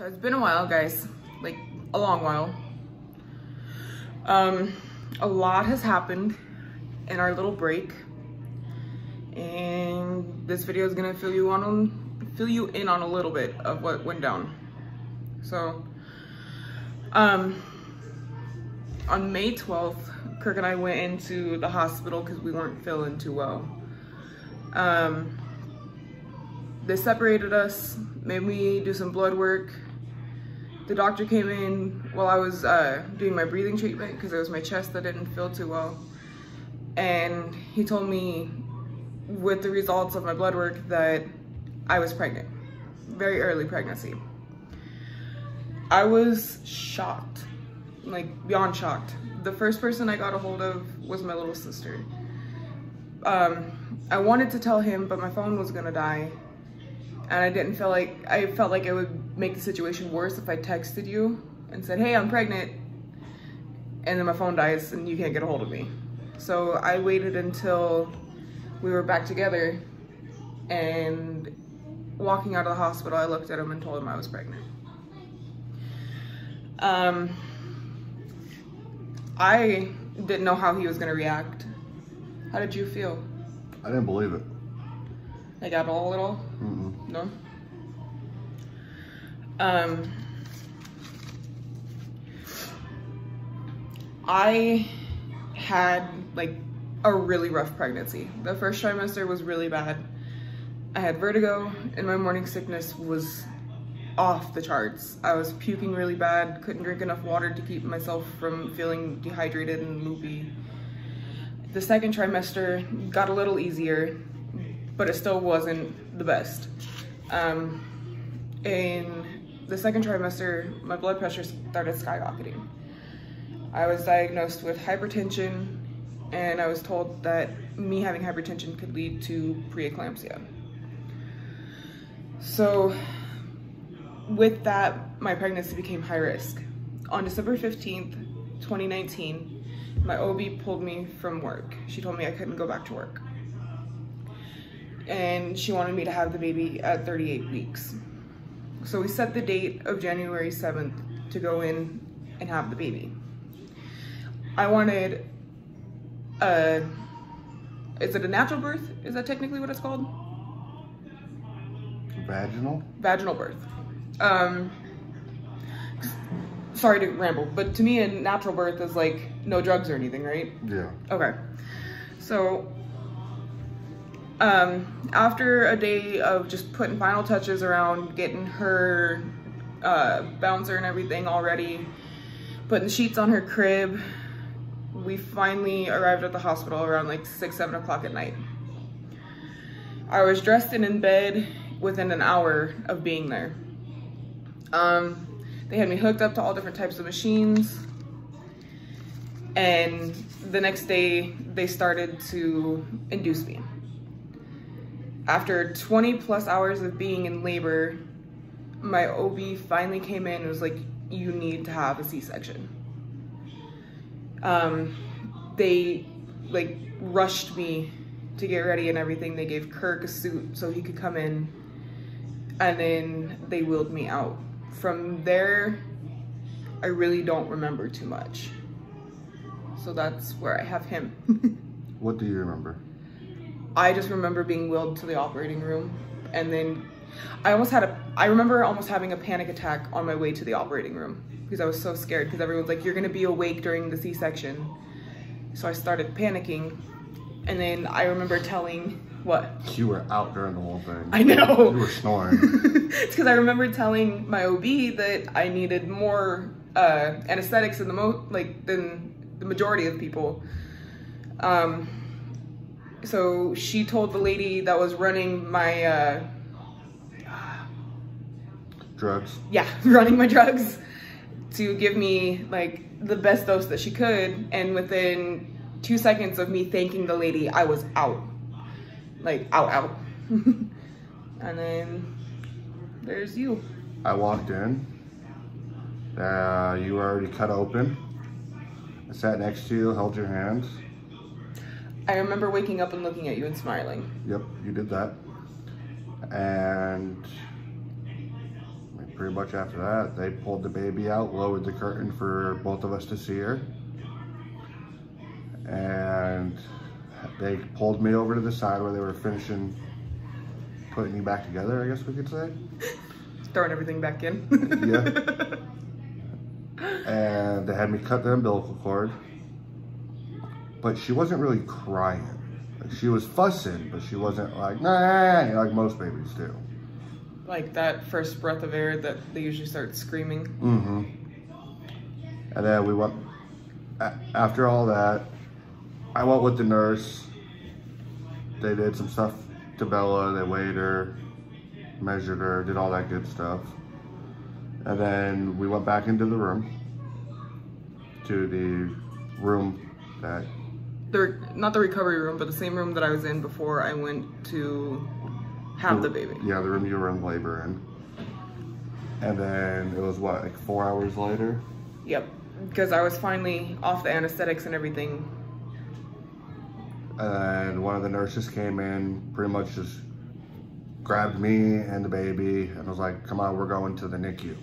So it's been a while, guys, like a long while. A lot has happened in our little break, and this video is gonna fill you in on a little bit of what went down. So, on May 12th, Kirk and I went into the hospital because we weren't feeling too well. They separated us, made me do some blood work. The doctor came in while I was doing my breathing treatment because it was my chest that didn't feel too well. And he told me with the results of my blood work that I was pregnant, very early pregnancy. I was shocked, like beyond shocked. The first person I got a hold of was my little sister. I wanted to tell him, but my phone was gonna die. And I felt like it would make the situation worse if I texted you and said, hey, I'm pregnant, and then my phone dies and you can't get a hold of me. So I waited until we were back together, and walking out of the hospital, I looked at him and told him I was pregnant. I didn't know how he was gonna react. How did you feel? I didn't believe it. Like at all at all? Mm-mm. No? I had like a really rough pregnancy. The first trimester was really bad. I had vertigo and my morning sickness was off the charts. I was puking really bad, couldn't drink enough water to keep myself from feeling dehydrated and loopy. The second trimester got a little easier, but it still wasn't the best. In the second trimester, my blood pressure started skyrocketing. I was diagnosed with hypertension, and I was told that me having hypertension could lead to preeclampsia. So with that, my pregnancy became high risk. On December 15th, 2019, my OB pulled me from work. She told me I couldn't go back to work. And she wanted me to have the baby at 38 weeks. So we set the date of January 7th to go in and have the baby. I wanted is it a natural birth? Is that technically what it's called? Vaginal? Vaginal birth. Sorry to ramble, but to me a natural birth is like no drugs or anything, right? Yeah. Okay. So after a day of just putting final touches around getting her bouncer and everything all ready, putting sheets on her crib, we finally arrived at the hospital around like 6, 7 o'clock at night. I was dressed and in bed within an hour of being there. They had me hooked up to all different types of machines, and the next day they started to induce me. After 20 plus hours of being in labor, my OB finally came in and was like, you need to have a C-section. They like rushed me to get ready and everything. They gave Kirk a suit so he could come in, and then they wheeled me out. From there, I really don't remember too much. So that's where I have him. What do you remember? I just remember being wheeled to the operating room, and then I remember almost having a panic attack on my way to the operating room because I was so scared, because everyone's like, you're gonna be awake during the C-section. So I started panicking, and then I remember telling, what? You were out during the whole thing. I know. You were snoring. It's because I remember telling my OB that I needed more anesthetics than the majority of people. So she told the lady that was running my drugs. Yeah, running my drugs, to give me like the best dose that she could. And within 2 seconds of me thanking the lady, I was out, like out. And then there's you. I walked in. You were already cut open. I sat next to you, held your hands. I remember waking up and looking at you and smiling. Yep, you did that. And pretty much after that, they pulled the baby out, lowered the curtain for both of us to see her. And they pulled me over to the side where they were finishing putting you back together, I guess we could say. Throwing everything back in. Yeah. And they had me cut the umbilical cord. But she wasn't really crying. Like, she was fussing, but she wasn't like, nah, like most babies do. Like that first breath of air that they usually start screaming. Mm-hmm. And then we went, after all that, I went with the nurse. They did some stuff to Bella. They weighed her, measured her, did all that good stuff. And then we went back into the room, to the room that... Not the recovery room, but the same room that I was in before I went to have the baby. Yeah, the room you were in labor in. And then it was what, like 4 hours later? Yep, because I was finally off the anesthetics and everything. And one of the nurses came in, pretty much just grabbed me and the baby and was like, come on, we're going to the NICU.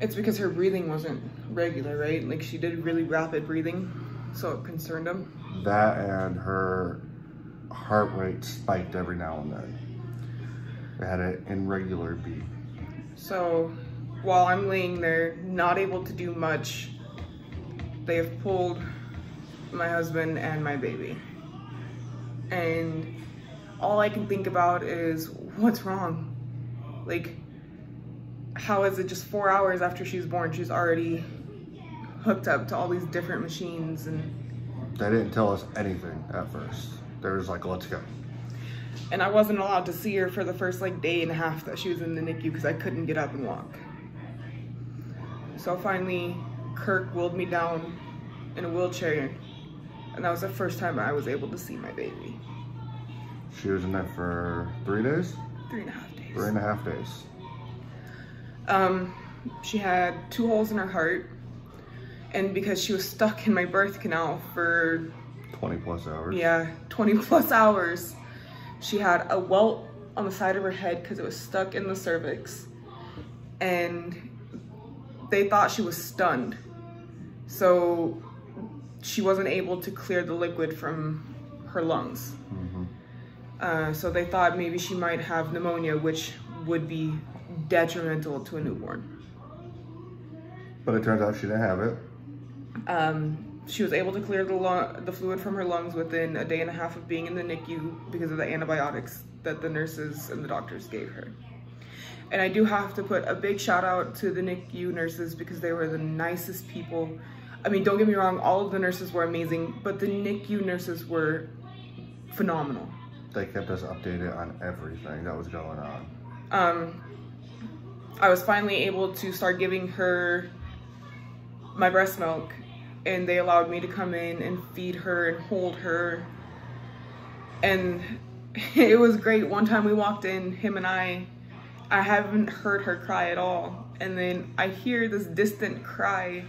It's because her breathing wasn't regular, right? Like she did really rapid breathing, so it concerned him. That and her heart rate spiked every now and then. It had an irregular beat. So while I'm laying there, not able to do much, they have pulled my husband and my baby. And all I can think about is, what's wrong? Like, how is it just 4 hours after she's born, she's already hooked up to all these different machines? And they didn't tell us anything at first. They were just like, let's go. And I wasn't allowed to see her for the first like day and a half that she was in the NICU because I couldn't get up and walk. So finally, Kirk wheeled me down in a wheelchair, and that was the first time I was able to see my baby. She was in there for 3 days? 3.5 days. 3.5 days. She had 2 holes in her heart, and because she was stuck in my birth canal for 20 plus hours. Yeah, 20 plus hours. She had a welt on the side of her head because it was stuck in the cervix, and they thought she was stunned, so she wasn't able to clear the liquid from her lungs. Mm-hmm. So they thought maybe she might have pneumonia, which would be detrimental to a newborn. But it turns out she didn't have it. She was able to clear the fluid from her lungs within a day and a half of being in the NICU because of the antibiotics that the nurses and the doctors gave her. And I do have to put a big shout out to the NICU nurses because they were the nicest people. I mean, don't get me wrong, all of the nurses were amazing, but the NICU nurses were phenomenal. They kept us updated on everything that was going on. I was finally able to start giving her my breast milk, and they allowed me to come in and feed her and hold her. And it was great. One time we walked in, him and I haven't heard her cry at all. And then I hear this distant cry,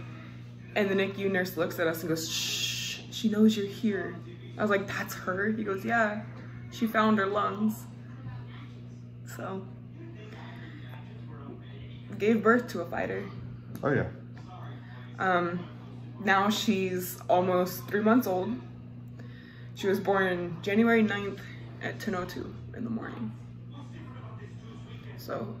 and the NICU nurse looks at us and goes, shh, she knows you're here. I was like, that's her? He goes, yeah, she found her lungs. So, gave birth to a fighter. Oh yeah. Now she's almost 3 months old. She was born January 9th at 10:02 in the morning. So.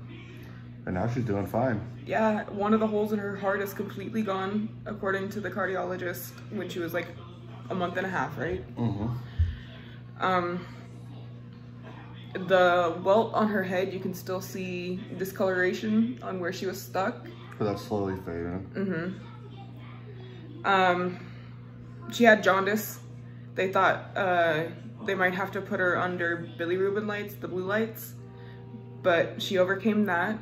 And now she's doing fine. Yeah, one of the holes in her heart is completely gone, according to the cardiologist, when she was like a month and a half, right? Mm-hmm. The welt on her head, you can still see discoloration on where she was stuck. But that's slowly fading. Mm-hmm. She had jaundice. They thought they might have to put her under bilirubin lights, the blue lights, but she overcame that.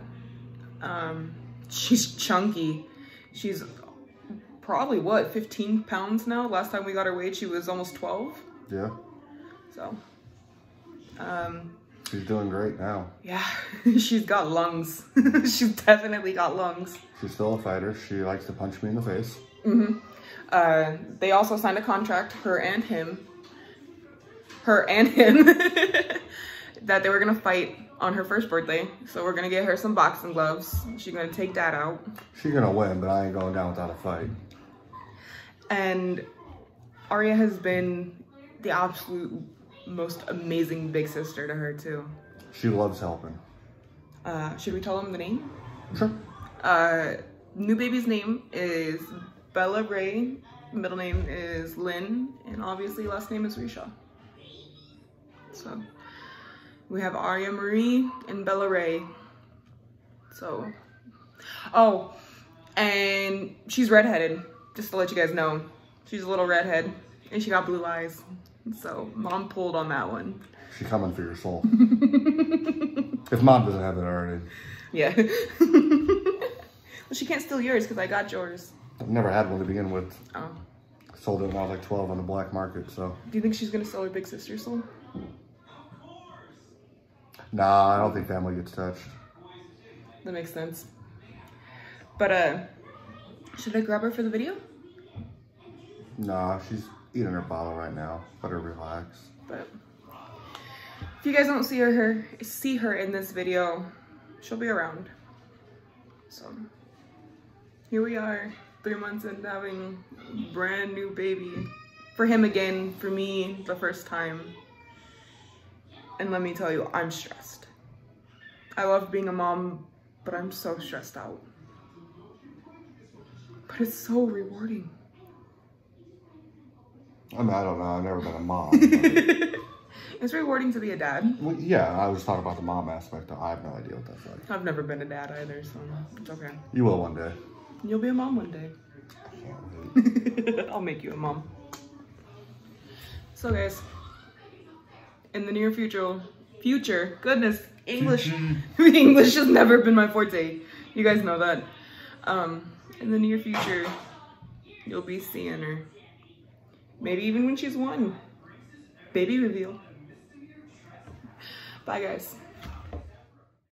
She's chunky. She's probably, what, 15 pounds now? Last time we got her weighed, she was almost 12. Yeah. So, she's doing great now. yeah, she's got lungs. She's definitely got lungs. She's still a fighter. She likes to punch me in the face. Mm-hmm. They also signed a contract, her and him, that they were gonna fight on her first birthday. So we're gonna get her some boxing gloves. She's gonna take Dad out. She's gonna win, but I ain't going down without a fight. And Aria has been the absolute most amazing big sister to her too. She loves helping. Should we tell them the name? Sure. New baby's name is Bella Ray. Middle name is Lynn, and obviously last name is Risha. So we have Aria Marie and Bella Ray. So, oh, and she's redheaded, just to let you guys know. She's a little redhead, and she got blue eyes. So Mom pulled on that one. She's coming for your soul. If Mom doesn't have it already. Yeah. Well, she can't steal yours because I got yours. I've never had one to begin with. Oh. Sold it when I was like 12 on the black market, so. Do you think she's gonna sell her big sister's soul? Nah, I don't think family gets touched. That makes sense. But should I grab her for the video? Nah, she's eating her bottle right now. Let her relax. But if you guys don't see her in this video, she'll be around. So here we are, 3 months into having a brand new baby. For him again, for me, the first time. And let me tell you, I'm stressed. I love being a mom, but I'm so stressed out. But it's so rewarding. I mean, I don't know. I've never been a mom. It's rewarding to be a dad. Well, yeah, I was talking about the mom aspect. I have no idea what that's like. I've never been a dad either, so it's okay. You will one day. You'll be a mom one day. I can't wait. I'll make you a mom. So guys, in the near future, goodness, English has never been my forte. You guys know that. In the near future, you'll be seeing her. Maybe even when she's 1. Baby reveal. Bye guys.